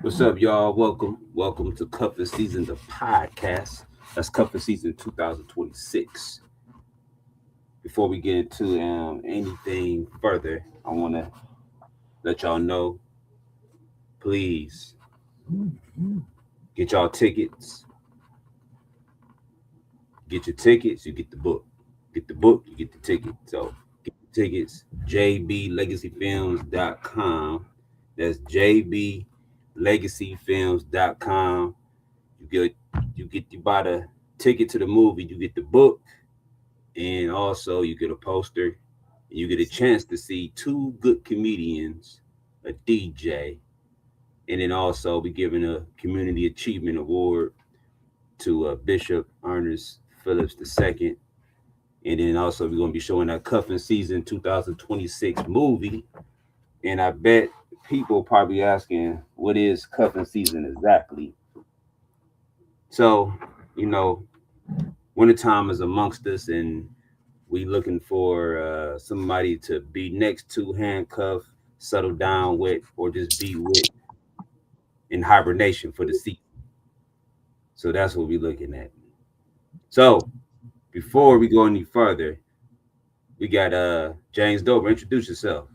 What's up, y'all? Welcome to Cuffing Season, the podcast. That's Cuffing Season 2026. Before we get into anything further, I want to let y'all know, please get y'all tickets. Get your tickets, you get the book. Get the book, you get the ticket. So get the tickets, jblegacyfilms.com. That's jblegacyfilms.com. You buy the ticket to the movie, you get the book, and also you get a poster, and you get a chance to see two good comedians, a DJ, and then also be giving a community achievement award to Bishop Ernest Phillips II. And then also we're gonna be showing that Cuffing Season 2026 movie. And I bet people probably asking, what is Cuffing Season exactly? So, you know, wintertime is amongst us, and we looking for somebody to be next to, handcuff, settle down with, or just be with in hibernation for the season. So that's what we're looking at. So before we go any further, we got James Dober. Introduce yourself.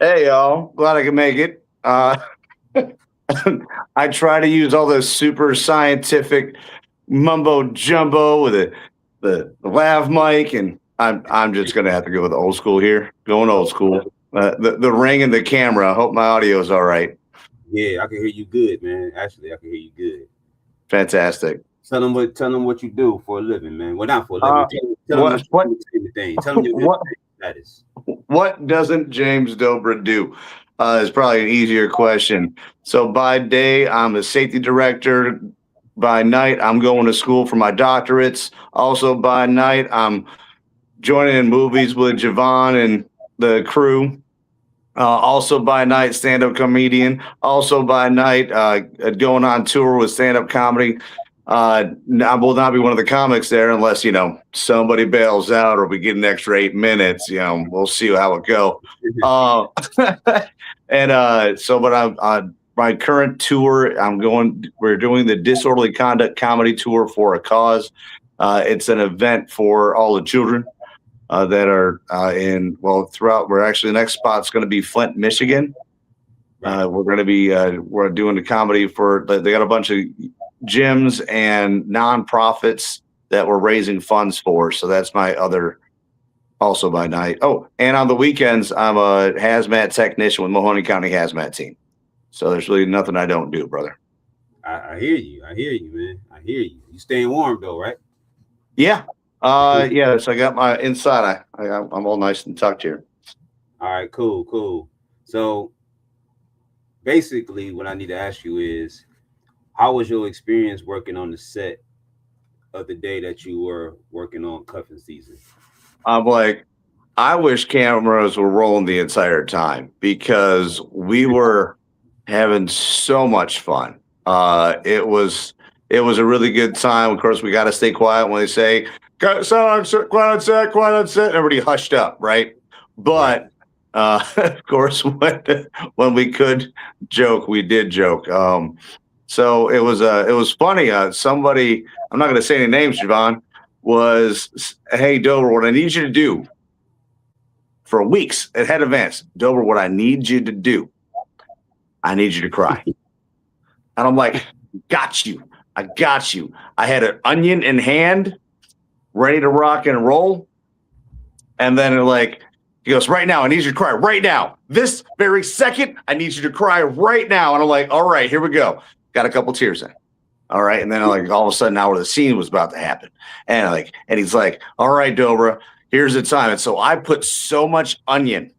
Hey y'all, glad I could make it. I try to use all those super scientific mumbo jumbo with the lav mic, and I'm just gonna have to go with the old school here. Going old school. The ring and the camera. I hope my audio is all right. Yeah, I can hear you good, man. Actually, I can hear you good. Fantastic. Tell them what you do for a living, man. Well, not for a living. Tell them what thing. Tell them your what status. what doesn't James Dobra do? Is probably an easier question. So by day, I'm a safety director. By night, I'm going to school for my doctorates. Also by night, I'm joining in movies with Javon and the crew. Also by night, stand-up comedian. Also by night, going on tour with stand-up comedy. I will not be one of the comics there unless, somebody bails out or we get an extra 8 minutes. We'll see how it go. But I'm my current tour, we're doing the Disorderly Conduct Comedy Tour for a Cause. It's an event for all the children that are the next spot's going to be Flint, Michigan. We're going to be, we're doing the comedy they got a bunch of gyms and nonprofits that we're raising funds for. So that's my other, also by night. Oh, and on the weekends, I'm a hazmat technician with Mahoney County Hazmat Team. So there's really nothing I don't do, brother. I hear you, man. I hear you. You staying warm though, right? Yeah. Yeah. So I got my inside. I'm all nice and tucked here. All right, cool. So basically what I need to ask you is, how was your experience working on the set of the day that you were working on Cuffing Season? I'm like, I wish cameras were rolling the entire time because we were having so much fun. It was a really good time. Of course, we got to stay quiet when they say, quiet on set. Everybody hushed up, right? But of course, when we could joke, we did joke. So it was funny. Somebody, I'm not going to say any names, Javon, was, hey, Dober, what I need you to do for weeks ahead of advance, Dober, what I need you to do, I need you to cry. And I'm like, I got you. I had an onion in hand, ready to rock and roll. And then he goes, right now, I need you to cry right now. This very second, I need you to cry right now. And I'm like, all right, here we go. Got a couple tears in. All right. And then all of a sudden now where the scene was about to happen. And he's like, all right, Dobra, here's the time. And so I put so much onion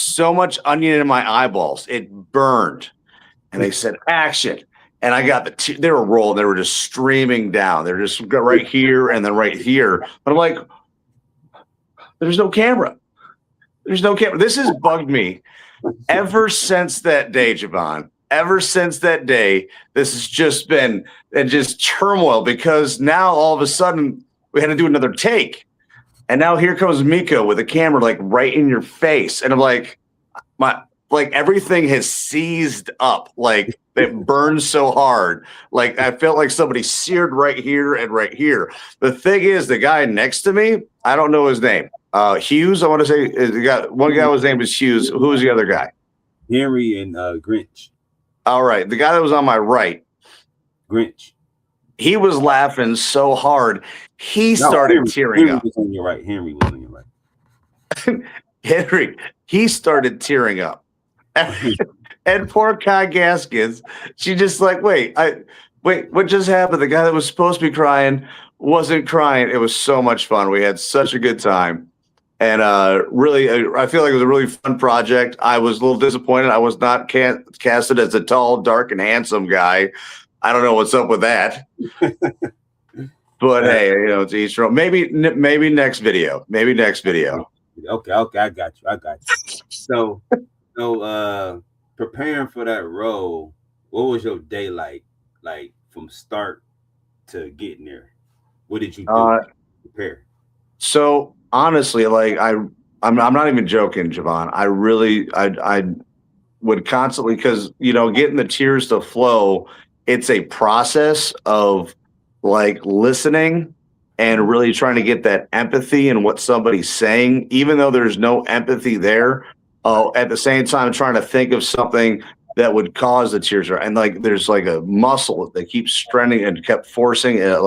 in my eyeballs. It burned. And they said, action. And I got they were rolling. They were just streaming down. They're just right here and then right here. But I'm like, there's no camera. This has bugged me ever since that day, Javon. Ever since that day, this has just been just turmoil because now all of a sudden we had to do another take. And now here comes Miko with a camera right in your face. And I'm like, everything has seized up. It burned so hard. Like I felt like somebody seared right here and right here. The thing is, the guy next to me, I don't know his name. Hughes, I want to say one guy was named Hughes. Who was the other guy? Henry and Grinch. All right. The guy that was on my right, Grinch. he was laughing so hard. He started tearing up. Henry was on your right. Henry was on your right. Henry, he started tearing up. And poor Kai Gaskins, she just like, wait, what just happened? The guy that was supposed to be crying wasn't crying. It was so much fun. We had such a good time. And really, I feel like it was a really fun project. I was a little disappointed. I was not casted as a tall, dark, and handsome guy. I don't know what's up with that. But hey, it's each row. Maybe next video. Maybe next video. Okay, I got you. So preparing for that role, what was your day like from start to getting there? What did you do to prepare? So honestly, like I'm not even joking, Javon. I would constantly, because getting the tears to flow, it's a process of like listening and really trying to get that empathy in what somebody's saying, even though there's no empathy there. At the same time, trying to think of something that would cause the tears, and like there's like a muscle that keeps straining and kept forcing it,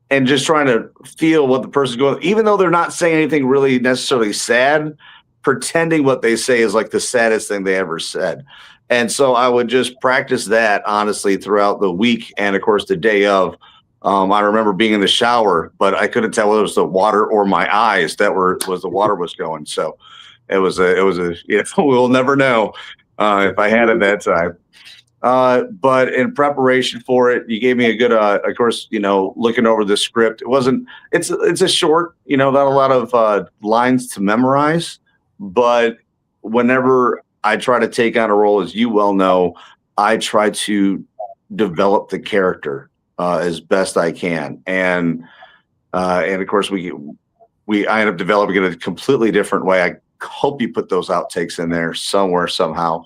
and just trying to feel what the person's going, even though they're not saying anything really necessarily sad, pretending what they say is like the saddest thing they ever said. And so I would just practice that honestly throughout the week, and of course the day of. I remember being in the shower, but I couldn't tell whether it was the water or my eyes was the water was going. So it was we'll never know if I had it that time. But in preparation for it, you gave me a good, of course, looking over the script. It's a short, not a lot of lines to memorize, but whenever I try to take on a role, as you well know, I try to develop the character as best I can, and of course I end up developing it a completely different way. I hope you put those outtakes in there somewhere somehow,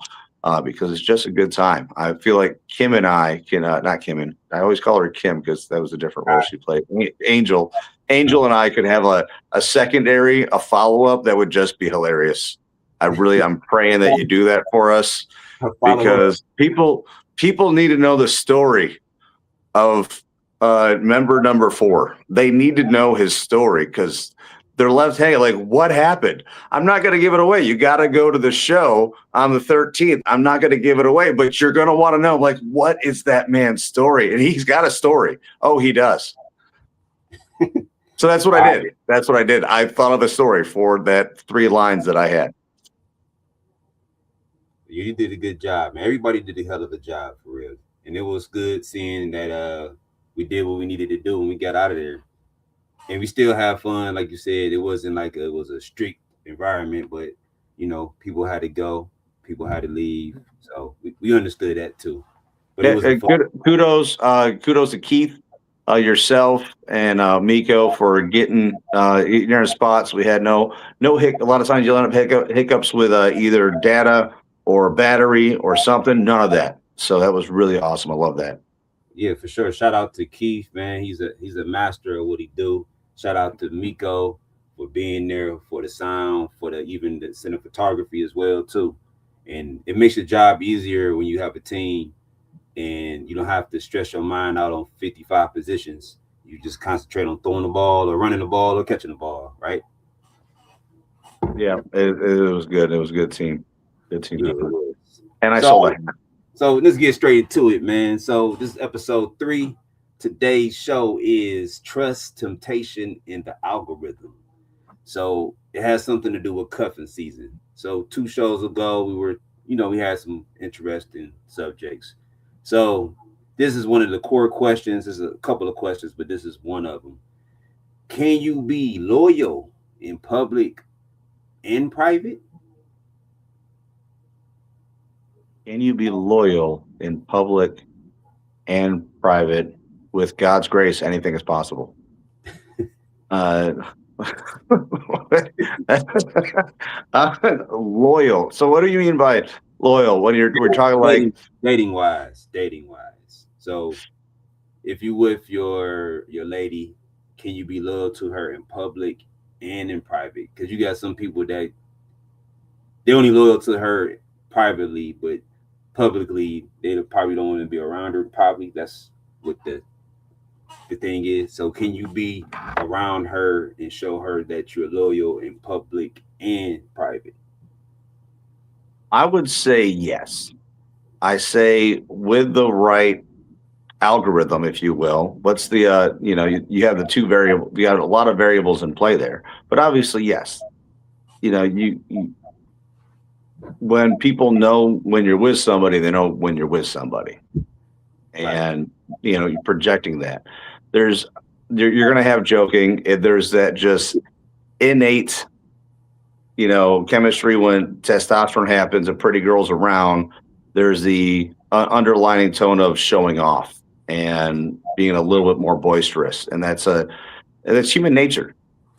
because it's just a good time. I feel like Kim and I can not Kim, and I always call her Kim because that was a different role she played. Angel and I could have a secondary, a follow-up that would just be hilarious. I'm praying that you do that for us, because people need to know the story of member number 4. They need to know his story, because they're left hanging. Like, what happened? I'm not going to give it away. You got to go to the show on the 13th. I'm not going to give it away, but you're going to want to know, like, what is that man's story? And he's got a story. Oh, he does. So that's what I did. That's what I did. I thought of a story for that 3 lines that I had. You did a good job, man. Everybody did a hell of a job, for real. And it was good seeing that we did what we needed to do and we got out of there. And we still have fun. Like you said, it wasn't like it was a strict environment, but, people had to go. People had to leave. So we understood that too. But it was kudos to Keith, yourself, and Miko for getting in our spots. We had no a lot of times you'll end up hiccups with either data or battery or something. None of that. So that was really awesome. I love that. Yeah, for sure. Shout out to Keith, man. He's a master of what he do. Shout out to Miko for being there for the sound, for even the cinematography as well too. And it makes your job easier when you have a team and you don't have to stress your mind out on 55 positions. You just concentrate on throwing the ball or running the ball or catching the ball, right? Yeah, it was good. It was a good team. Good team. Yeah. And I saw that. So let's get straight into it, man. So this is episode 3. Today's show is Trust, Temptation, and the Algorithm. So it has something to do with cuffing season. So 2 shows ago, we had some interesting subjects. So this is one of the core questions. There's a couple of questions, but this is one of them. Can you be loyal in public and private? Can you be loyal in public and private? With God's grace, anything is possible. Loyal. So what do you mean by loyal when we're talking like dating wise. So if you with your lady, can you be loyal to her in public and in private? Because you got some people that they only loyal to her privately, but publicly they probably don't want to be around her. Probably that's what the thing is. So can you be around her and show her that you're loyal in public and private? I would say yes. I say with the right algorithm, if you will. What's the you have the two variable, you got a lot of variables in play there, but obviously yes. You when people know when you're with somebody, they know when you're with somebody, and you're projecting that. There's you're going to have joking. There's that just innate chemistry when testosterone happens and pretty girls around. There's the underlining tone of showing off and being a little bit more boisterous, and that's human nature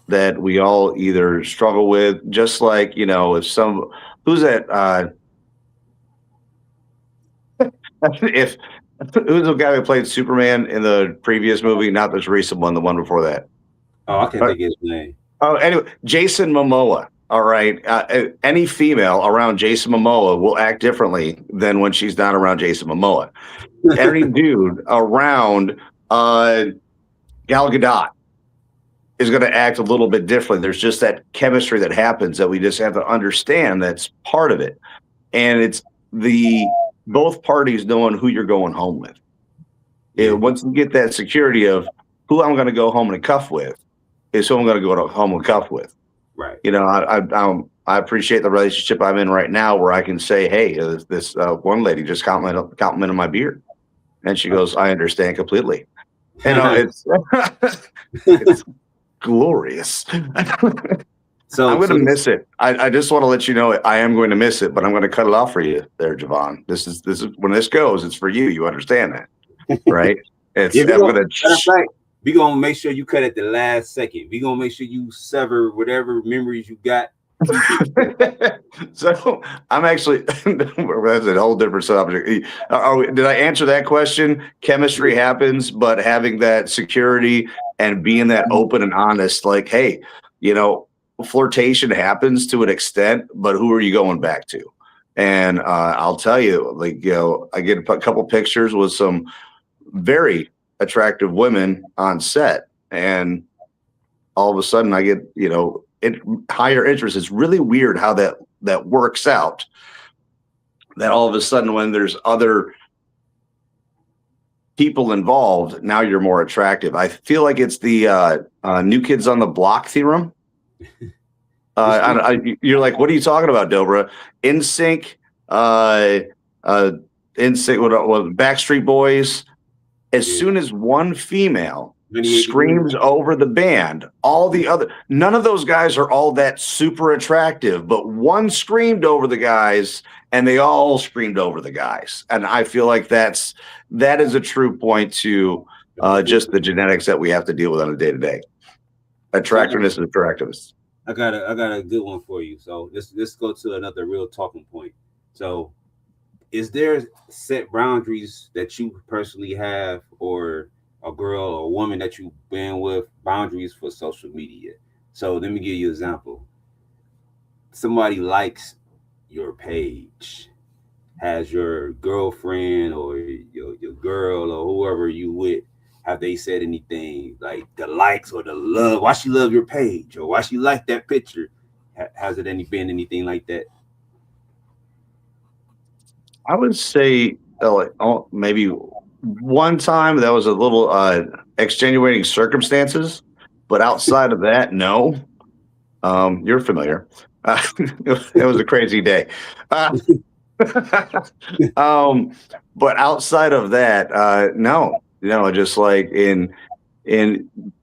that we all either struggle with. Just like if some who's that if who's the guy who played Superman in the previous movie, not this recent one, the one before that. Oh, I can't think of his name. Oh, anyway, Jason Momoa. All right. Any female around Jason Momoa will act differently than when she's not around Jason Momoa. Any dude around Gal Gadot is going to act a little bit differently. There's just that chemistry that happens that we just have to understand that's part of it. And it's both parties knowing who you're going home with. Once you get that security of who I'm going to go home and cuff with is who I'm going to go home and cuff with. Right. I appreciate the relationship I'm in right now where I can say, hey, this one lady just complimented my beard. And she goes, I understand completely. It's glorious. So I'm going to miss it. I just want to let you know I am going to miss it, but I'm going to cut it off for you there, Javon. This is when this goes, it's for you. You understand that, right? We're going to make sure you cut at the last second. We're going to make sure you sever whatever memories you got. So I'm actually, that's a whole different subject. Did I answer that question? Chemistry happens, but having that security and being that open and honest, like, hey, flirtation happens to an extent, but who are you going back to? And I'll tell you, I get a couple pictures with some very attractive women on set, and all of a sudden I get higher interest. It's really weird how that works out, that all of a sudden when there's other people involved, now you're more attractive. I feel like it's the New Kids on the Block theorem. You're like, what are you talking about, Dobra? NSYNC, Backstreet Boys. As soon as one female screams over the band, none of those guys are all that super attractive, but one screamed over the guys and they all screamed over the guys. And I feel like that is a true point to just the genetics that we have to deal with on a day-to-day. Attractiveness and attractiveness. I got a good one for you. So let's go to another real talking point. So is there set boundaries that you personally have, or a girl or a woman that you've been with, boundaries for social media? So let me give you an example. Somebody likes your page, has your girlfriend or your girl or whoever you with, have they said anything like the likes or the love? Why she love your page, or why she like that picture? Has it been anything like that? I would say maybe one time that was a little extenuating circumstances, but outside of that, no. You're familiar. It was a crazy day. But outside of that, no. Just like in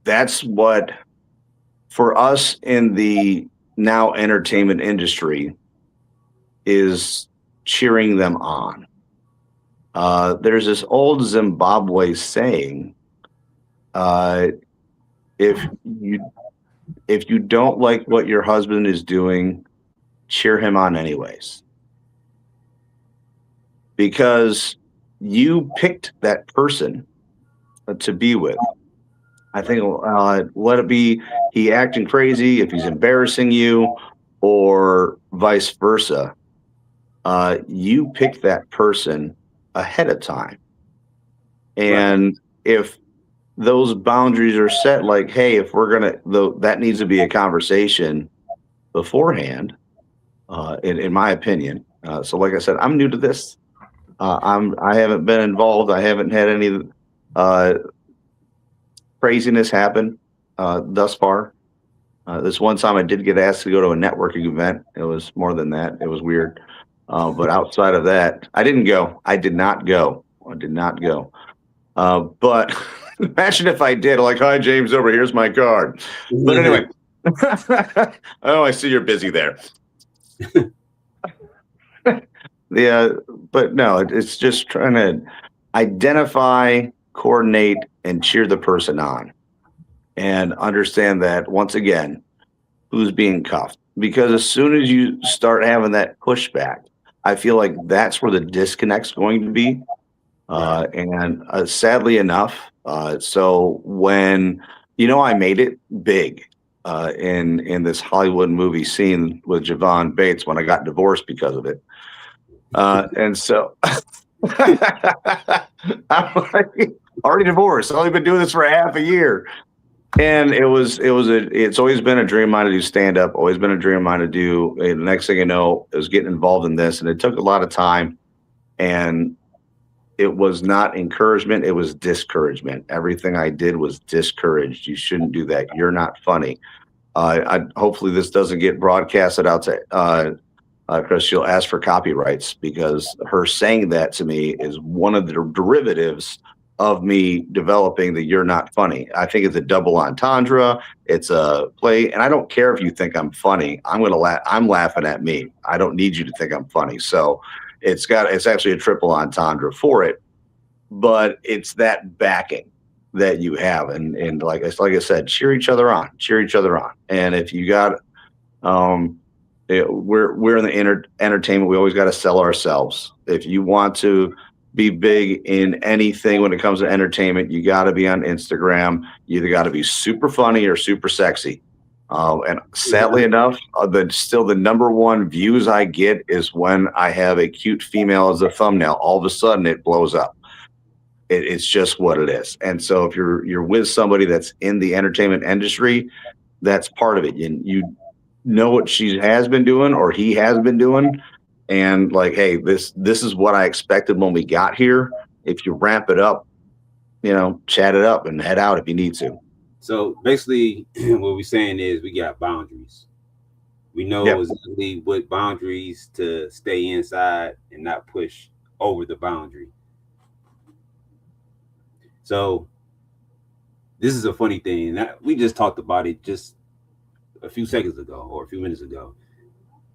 that's what for us in the now entertainment industry is cheering them on. There's this old Zimbabwe saying, if you don't like what your husband is doing, cheer him on anyways. because you picked that person to be with. I think let it be he acting crazy, if he's embarrassing you, or vice versa. You picked that person ahead of time. And if those boundaries are set, like, hey, if we're gonna, though, that needs to be a conversation beforehand, in my opinion. So, like I said, I'm new to this. I haven't been involved. I haven't had any uh, craziness happen thus far. This one time I did get asked to go to a networking event. It was more than that. It was weird. But outside of that, I didn't go. I did not go. I did not go. But imagine if I did. Like, hi, James, over here's my card. But anyway, oh, I see you're busy there. Yeah, but no, it's just trying to identify, coordinate, and cheer the person on, and understand that once again, who's being cuffed. Because as soon as you start having that pushback, I feel like that's where the disconnect's going to be. And sadly enough, so when I made it big in this Hollywood movie scene with Javon Bates when I got divorced because of it. And so I'm like, already divorced. I've only been doing this for half a year. And it's always been a dream of mine to do stand up, always been a dream of mine to do. And the next thing you know, I was getting involved in this, and it took a lot of time. And it was not encouragement, it was discouragement. Everything I did was discouraged. You shouldn't do that. You're not funny. Hopefully this doesn't get broadcasted out to because she'll ask for copyrights, because her saying that to me is one of the derivatives of me developing the "you're not funny." I think it's a double entendre. It's a play, and I don't care if you think I'm funny. I'm gonna laugh. I'm laughing at me. I don't need you to think I'm funny. So it's actually a triple entendre for it, but it's that backing that you have, and like I said, cheer each other on. And if you got we're in the entertainment. We always got to sell ourselves. If you want to be big in anything when it comes to entertainment, you got to be on Instagram. You either got to be super funny or super sexy. And sadly enough, the number one views I get is when I have a cute female as a thumbnail. All of a sudden, it blows up. It's just what it is. And so if you're with somebody that's in the entertainment industry, that's part of it. You know what she has been doing or he has been doing, and like, hey, this is what I expected when we got here. If you ramp it up, chat it up and head out if you need to. So basically what we're saying is we got boundaries. We know exactly what boundaries to stay inside and not push over the boundary. So this is a funny thing. We just talked about it just a few seconds ago or a few minutes ago.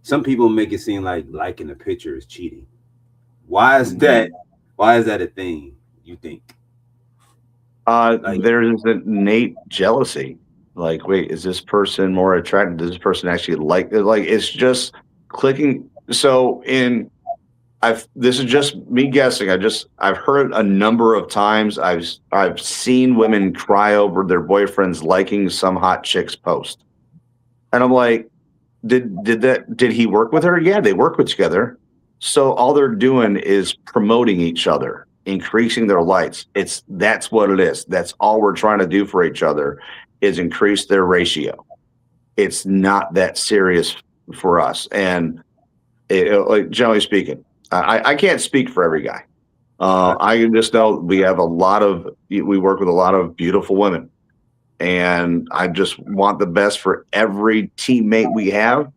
Some people make it seem like liking a picture is cheating. Why is that? Why is that a thing, you think? There's an innate jealousy. Like, wait, is this person more attractive? Does this person actually like it? Like, it's just clicking. So this is just me guessing. I've heard a number of times. I've seen women cry over their boyfriends liking some hot chick's post. And I'm like, did he work with her? Yeah, they work with together. So all they're doing is promoting each other, increasing their likes. That's what it is. That's all we're trying to do for each other is increase their ratio. It's not that serious for us. And like, generally speaking, I can't speak for every guy. I just know we work with a lot of beautiful women. And I just want the best for every teammate we have,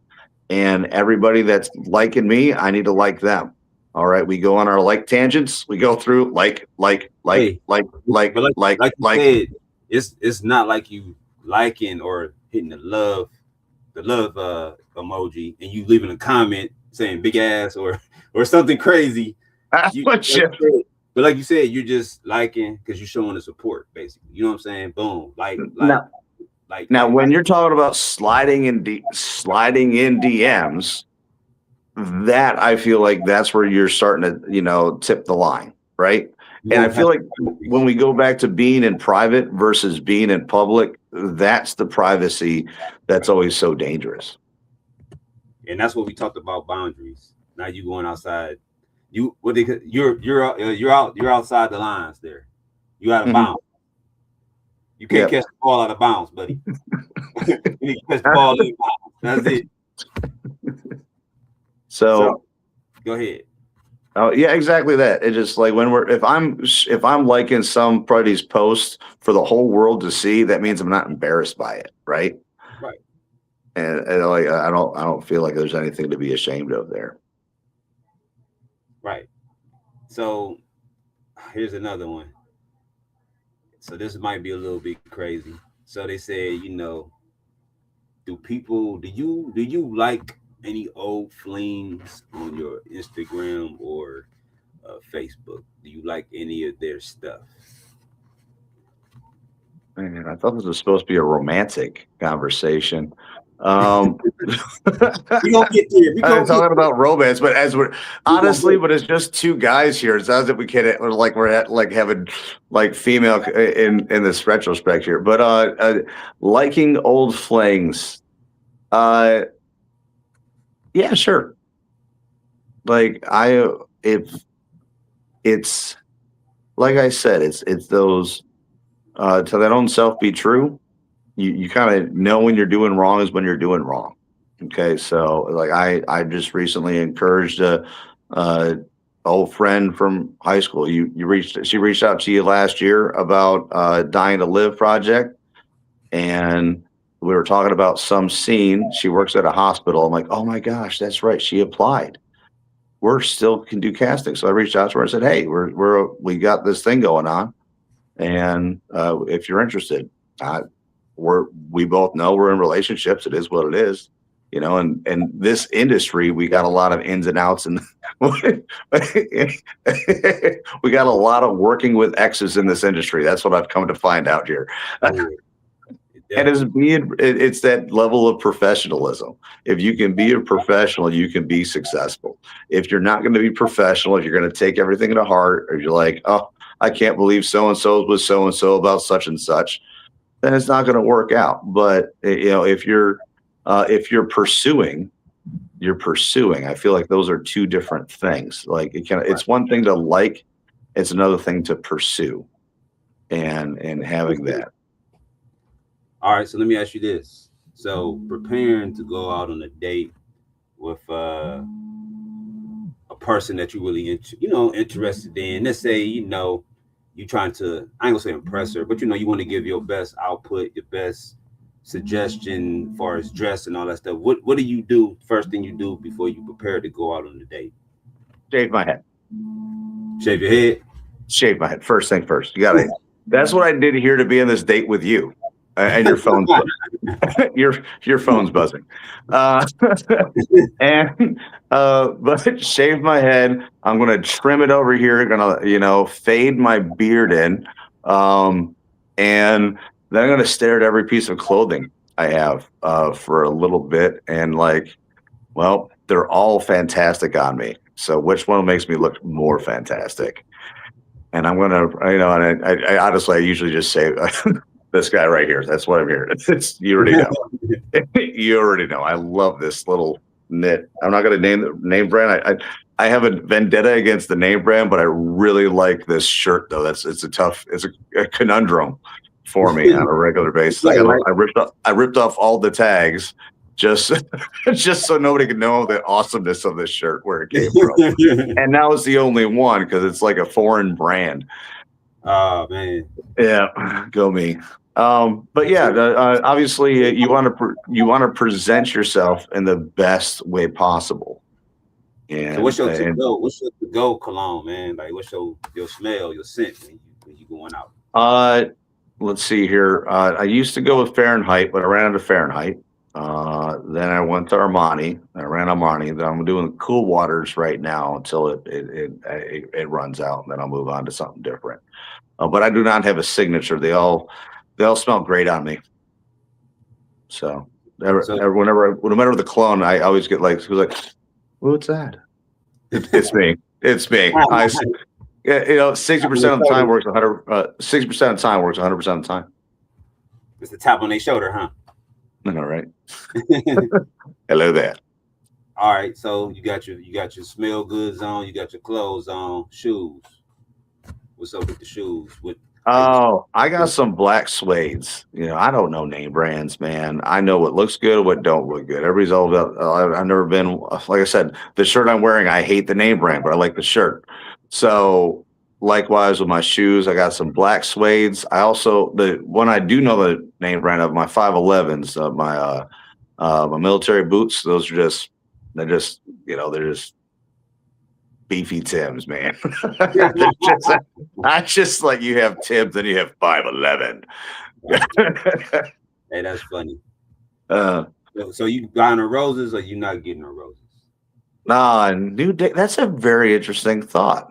and everybody that's liking me, I need to like them. All right. We go on our like tangents. We go through like. But like said, it's not like you liking or hitting the love emoji and you leaving a comment saying big ass or something crazy. But like you said, you're just liking because you're showing the support, basically. You know what I'm saying? Boom. Now, when you're talking about sliding in DMs, that I feel like that's where you're starting to, tip the line, right? You And I won't have feel like when we go back to being in private versus being in public, that's the privacy that's always so dangerous. and that's what we talked about boundaries. Now you going outside. You're outside the lines there. You out of Mhm. bounds. You can't Yep. catch the ball out of bounds, buddy. You need to catch the ball in bounds. That's it. So, Go ahead. yeah, exactly that. It's just like if I'm liking somebody's post for the whole world to see, that means I'm not embarrassed by it, right? Right. And like I don't feel like there's anything to be ashamed of there. Right. So here's another one. So this might be a little bit crazy. So they say, do you like any old flings on your Instagram or Facebook? Do you like any of their stuff? Man, I thought this was supposed to be a romantic conversation. We gonna get there. We I'm gonna get talking about romance, but as we're we gonna honestly, get but it's just two guys here. It sounds like we're at like having like female in this retrospect here. But liking old flings. Uh, yeah, sure. Like if it's like I said, it's those to that own self be true. You kind of know when you're doing wrong is when you're doing wrong. Okay, so like I just recently encouraged a old friend from high school. She reached out to you last year about Dying to Live project, and we were talking about some scene. She works at a hospital. I'm like, oh my gosh, that's right. She applied. We're still can do casting. So I reached out to her and said, hey, we got this thing going on, and if you're interested, uh, we both know we're in relationships. It is what it is, and this industry, we got a lot of ins and outs, and we got a lot of working with exes in this industry. That's what I've come to find out here. oh, And definitely. it's that level of professionalism. If you can be a professional, you can be successful. If you're not going to be professional, if you're going to take everything to heart, or you're like, oh, I can't believe so and so was so and so about such and such, then it's not going to work out. But if you're pursuing, you're pursuing. I feel like those are two different things. Like it's one thing to like, it's another thing to pursue, and having that. All right, so let me ask you this. So preparing to go out on a date with a person that you really interested in. Let's say you trying to, I ain't gonna say impress her, but you want to give your best output, your best suggestion as far as dress and all that stuff. What do you do? First thing you do before you prepare to go out on the date? Shave my head. Shave your head. Shave my head. First thing first. You got to. That's what I did here to be in this date with you. And your phone's your phone's buzzing. Uh, but shave my head. I'm gonna trim it over here. Gonna fade my beard in, and then I'm gonna stare at every piece of clothing I have for a little bit, and well, they're all fantastic on me. So which one makes me look more fantastic? And I'm gonna, and I honestly, I usually just say this guy right here. That's what I'm here. It's you already know. You already know. I love this little knit. I'm not gonna name the name brand. I have a vendetta against the name brand, but I really like this shirt though. It's a conundrum for me on a regular basis. I ripped off all the tags just just so nobody could know the awesomeness of this shirt, where it came from. And now it's the only one because it's like a foreign brand. Oh man. Yeah, go me. But yeah, obviously you want to present yourself in the best way possible. So what's your to-go cologne, man? Like what's your smell, your scent when you going out? Let's see here. I used to go with Fahrenheit, but I ran out of Fahrenheit. Then I went to Armani. I ran Armani. Then I'm doing Cool Waters right now until it runs out, and then I'll move on to something different. But I do not have a signature. They all smell great on me. So whenever the cologne, I always get like, What's that? It's me. It's me. Yeah, 60% of the time works 100. 60% of the time works 100% of the time. It's the tap on their shoulder, huh? I know, right? Hello there. All right, so you got your smell goods on, you got your clothes on, shoes. What's up with the shoes? Oh, I got some black suedes. I don't know name brands, man. I know what looks good, what don't look good. Everybody's all about. I've never been, like I said, the shirt I'm wearing. I hate the name brand, but I like the shirt. So, likewise with my shoes, I got some black suedes. I also the one I do know the name brand of my 511s, my military boots. Those are they're just beefy Timbs, man. Not just like you have Timbs and you have 511. Hey, that's funny. So you buying the roses or you not getting the roses? Nah, new day. That's a very interesting thought.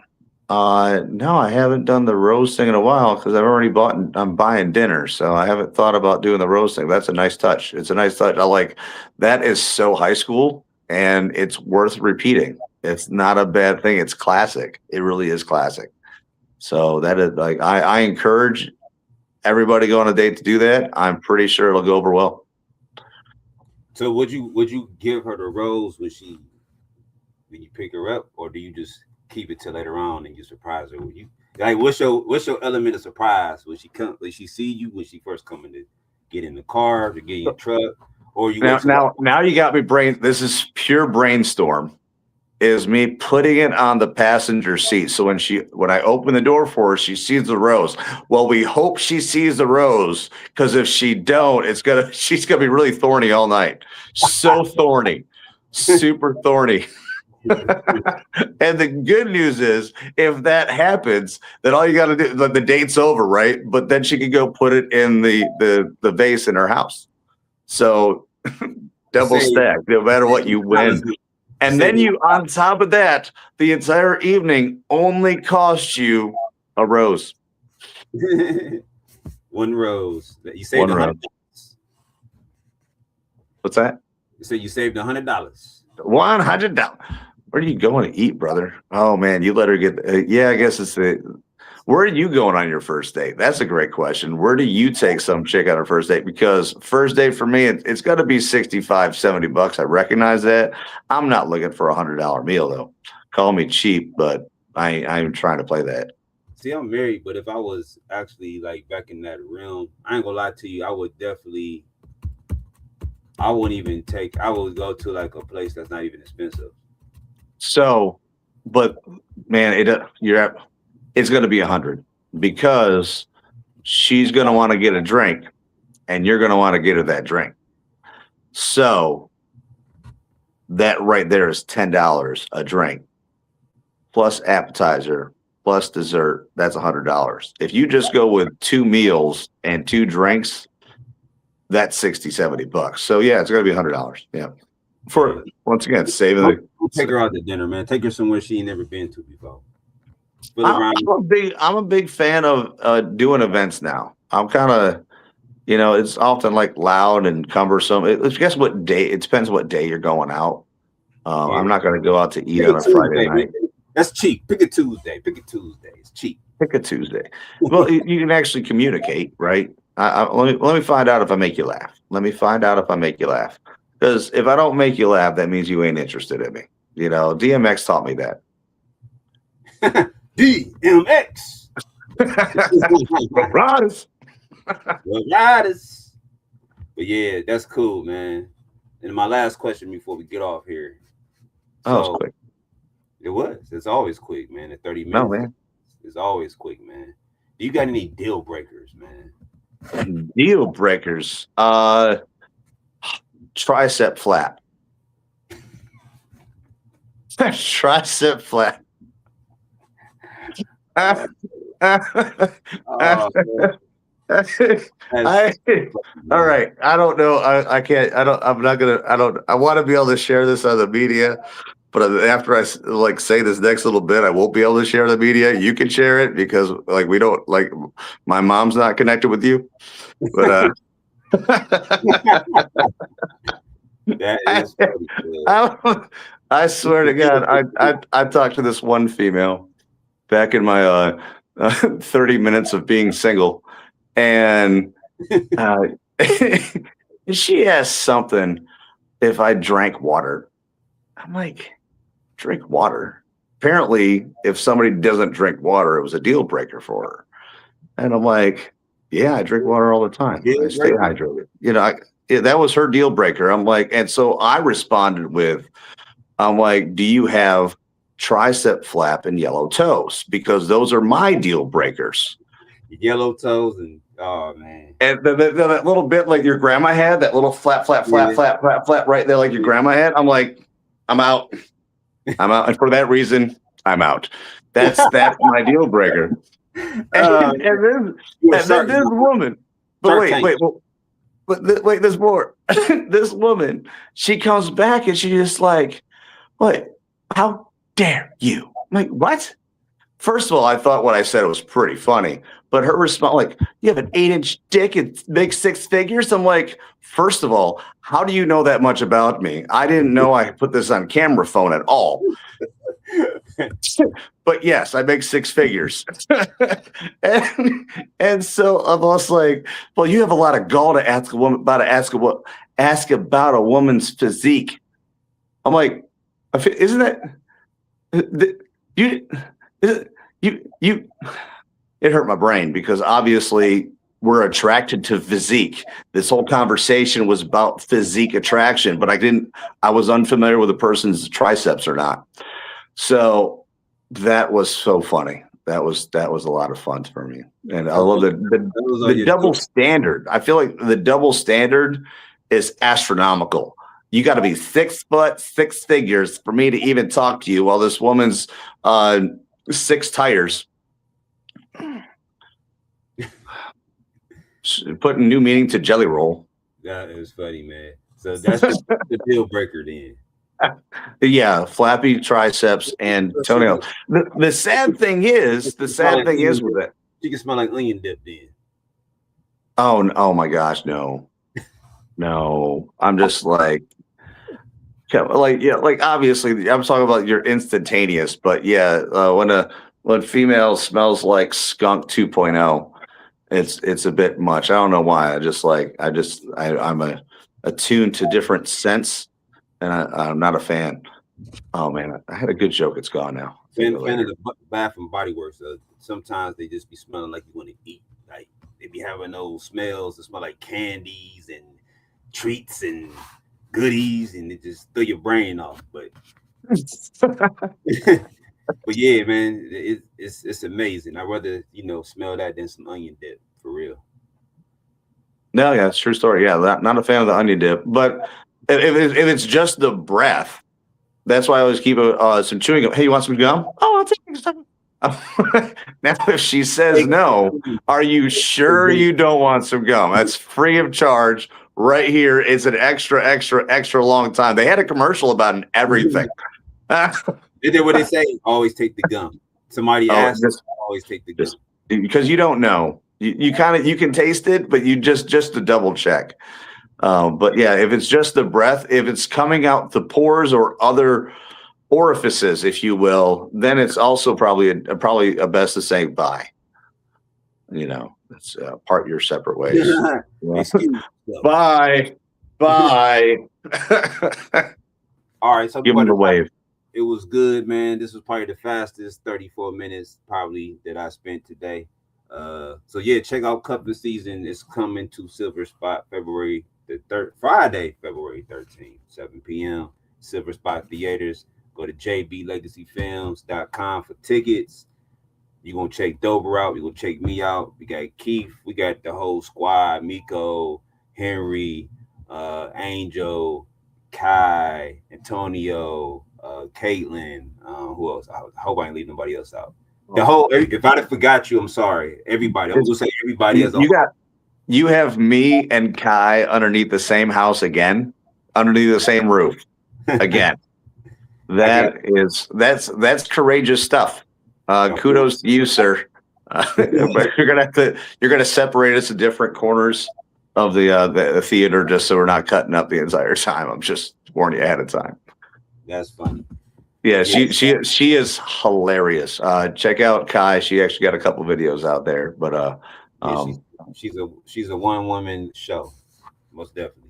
No, I haven't done the rose thing in a while because I've already bought. I'm buying dinner, so I haven't thought about doing the rose thing. That's a nice touch. It's a nice touch. I like that. Is so high school, and it's worth repeating. It's not a bad thing. It's classic. It really is classic. So that is like I encourage everybody go on a date to do that. I'm pretty sure it'll go over well. So would you give her the rose when you pick her up, or do you just keep it till later on and you surprise her? Would you like what's your element of surprise when she see you when she first coming to get in the car to get in your truck, or you now you got me brain. This is pure brainstorm. Is me putting it on the passenger seat. So when I open the door for her, she sees the rose. Well, we hope she sees the rose because if she don't, she's gonna be really thorny all night. So thorny, super thorny. And the good news is, if that happens, then all you got to do, the date's over, right? But then she can go put it in the vase in her house. So double stack, no matter what, you win. And then on top of that, the entire evening only cost you a rose. One rose. You saved $100. What's that? You said you saved $100. $100. Where are you going to eat, brother? Oh man, you let her get. Yeah, I guess it's where are you going on your first date? That's a great question. Where do you take some chick on her first date? Because first date for me, it's got to be $65, $70. I recognize that. I'm not looking for $100 meal though. Call me cheap, but I'm trying to play that. See, I'm married, but if I was actually like back in that realm, I ain't gonna lie to you, I would go to like a place that's not even expensive. So, but man, it's going to be 100 because she's going to want to get a drink and you're going to want to get her that drink. So that right there is $10 a drink plus appetizer plus dessert. That's $100. If you just go with 2 meals and 2 drinks, that's $60, $70. So yeah, it's going to be $100. Yeah. For once again, saving take her out to dinner, man. Take her somewhere she ain't never been to before. I'm a big fan of doing events now. I'm kind of, it's often like loud and cumbersome. Guess what day? It depends what day you're going out. I'm not going to go out to eat on a Friday night. That's cheap. Pick a Tuesday. It's cheap. Pick a Tuesday. Well, you can actually communicate, right? Let me find out if I make you laugh. Because if I don't make you laugh, that means you ain't interested in me. DMX taught me that. DMX. Riders. But yeah, that's cool, man. And my last question before we get off here. So, quick. It was. It's always quick, man. At 30 minutes. No, man. It's always quick, man. Do you got any deal breakers, man? Deal breakers. Tricep flap. Tricep flap. All right. I don't know. I can't. I'm not gonna. I want to be able to share this on the media, but after I say this next little bit, I won't be able to share the media. You can share it because we don't my mom's not connected with you, but. I swear to God, I talked to this one female back in my 30 minutes of being single, and uh, she asked something if I drank water. I'm like, drink water. Apparently, if somebody doesn't drink water, it was a deal breaker for her. And I'm like, yeah, I drink water all the time. I stay hydrated. That was her deal breaker. I'm like, and so I responded with, I'm like, do you have tricep flap and yellow toes? Because those are my deal breakers. Yellow toes and oh man. And that little bit like your grandma had, that little flap right there, like your grandma had. I'm like, I'm out. And for that reason, I'm out. That's my deal breaker. And then this woman, but wait, there's more. This woman, she comes back and she's just like, what? How dare you? I'm like, what? First of all, I thought what I said was pretty funny, but her response, like, you have an 8-inch dick and make 6 figures. I'm like, first of all, how do you know that much about me? I didn't know I put this on camera phone at all. But yes, I make 6 figures. and so I'm also like, well, you have a lot of gall to ask a woman ask about a woman's physique. I'm like, isn't that you? It hurt my brain because obviously we're attracted to physique. This whole conversation was about physique attraction, but I was unfamiliar with the person's triceps or not. So that was so funny. That was a lot of fun for me. And I love the double standard. I feel like the double standard is astronomical. You got to be 6 foot, 6 figures for me to even talk to you while this woman's 6 tires. Putting new meaning to jelly roll. That is funny, man. So that's the deal breaker then. Yeah, flappy triceps and toenails. The sad thing is with it. You can smell like onion dip then. Oh my gosh, no. I'm just like obviously I'm talking about your instantaneous, but yeah, when female smells like skunk 2.0, it's a bit much. I don't know why. I'm attuned to different scents, and I'm not a fan. Oh man, I had a good joke. It's gone now. Fan of the Bath and Body Works. Sometimes they just be smelling like you want to eat. Like they be having those smells that smell like candies and treats and goodies, and it just throw your brain off. But but yeah, man, it's amazing. I'd rather smell that than some onion dip for real. No, yeah, it's a true story. Yeah, not a fan of the onion dip, but if it's just the breath, that's why I always keep some chewing gum. Hey, you want some gum? Oh, I'll take some. Now, if she says no, are you sure you don't want some gum? That's free of charge right here. It's an extra long time. They had a commercial about it and everything. They did what they say. Always take the gum. Somebody asked. Always take the gum because you don't know. You can taste it, but you just to double check. But yeah, if it's just the breath, if it's coming out the pores or other orifices, if you will, then it's also probably a best to say bye. It's part your separate ways. Bye. All right, so give them the wave. It was good, man. This was probably the fastest 34 minutes probably that I spent today. So yeah, check out Cuffing Season. It's coming to Silver Spot Friday, February 13th, 7 p.m. Silver Spot Theaters. Go to jblegacyfilms.com for tickets. You're going to check Dober out. You're going to check me out. We got Keith. We got the whole squad. Miko, Henry, Angel, Kai, Antonio, Caitlin. Who else? I hope I ain't leave nobody else out. If I'd have forgot you, I'm sorry. Everybody. I was going to say everybody as a whole. You have me and Kai underneath the same house again, underneath the same roof again. That's courageous stuff. Kudos to you, sir. But you're gonna separate us to different corners of the theater just so we're not cutting up the entire time. I'm just warning you ahead of time. That's funny. Yeah, she is hilarious. Check out Kai. She actually got a couple videos out there. But Yeah, she's a one woman show, most definitely.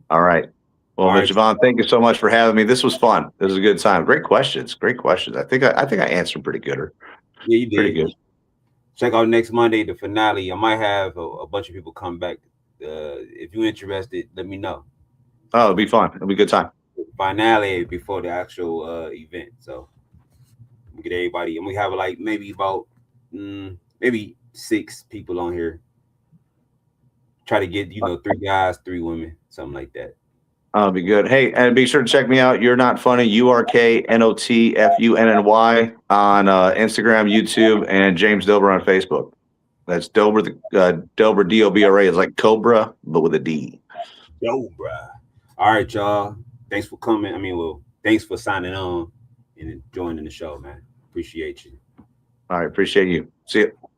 all right. Well, All right, Javon, thank you so much for having me. This was fun. This was a good time. Great questions. Great questions. I think I answered pretty good. yeah, you Pretty did. good. Check out next Monday the finale. I might have a bunch of people come back. If you're interested, let me know. Oh, it'll be fun. It'll be a good time. Finale before the actual event, so we get everybody, and we have like maybe about maybe 6 people on here. Try to get 3 guys, 3 women, something like that. That'll be good. Hey, and be sure to check me out. You're Not Funny, URKNOTFUNNY on Instagram, YouTube, and James Dober on Facebook. That's Dober. Dober DOBRA is like Cobra, but with a D. Yo, bruh. All right, y'all. Thanks for coming. Thanks for signing on and joining the show, man. Appreciate you. All right, appreciate you. See you.